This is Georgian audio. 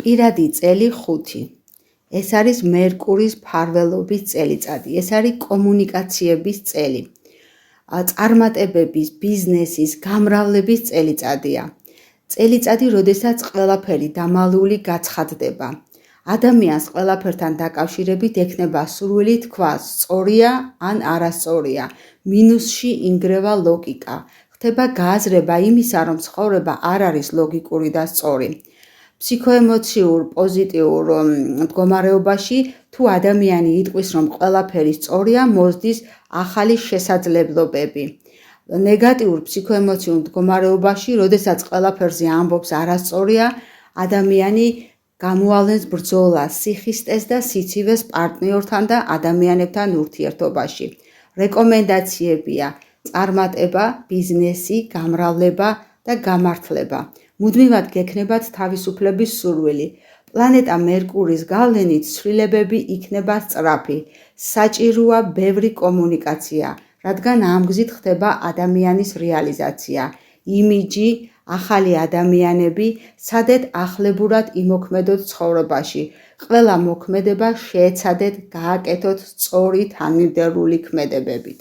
პირადი წელი 5. ეს არის მერკურის მფარველობის წელიწადი. ეს არის კომუნიკაციების წელი. წარმატებების, ბიზნესის, გამრავლების წელიწადია. წელიწადი, როდესაც ყველაფერი დამალული გაცხადდება. ადამიანს ყველაფერთან დაკავშირებით ექნება სურვილი თქვა, სწორია ან არასწორია. მინუსში ინგრევა ლოგიკა. ხდება გააზრება იმისა, რომ ცხოვრება არ არის ლოგიკური და სწორი. ფსიქოემოციურ პოზიტიურ მდგომარეობაში თუ ადამიანი იტყვის, რომ ყველაფერი სწორია, მოსდის ახალი შესაძლებლობები. ნეგატიურ ფსიქოემოციურ მდგომარეობაში, როდესაც ყველაფერზე ამბობს არასწორია, ადამიანი გამოავლენს ბრძოლას, სიხისტეს და სიცივეს პარტნიორთან და ადამიანებთან ურთიერთობაში. რეკომენდაციებია: წარმატება, ბიზნესი, გამრავლება და გამართლება. მუდმივად გექნებათ თავისუფლების სურვილი. პლანეტა მერკურის გავლენით ცვლილებები იქნება სწრაფი. საჭიროა ბევრი კომუნიკაცია, რადგან ამ გზით ხდება ადამიანის რეალიზაცია. იმიჯი, ახალი ადამიანები, სადეთ ახლებურად იმოქმედოთ ცხოვრებაში. ყველა მოქმედება შეეცადეთ გააკეთოთ სწორი თანმიმდევრული ქმედებებით.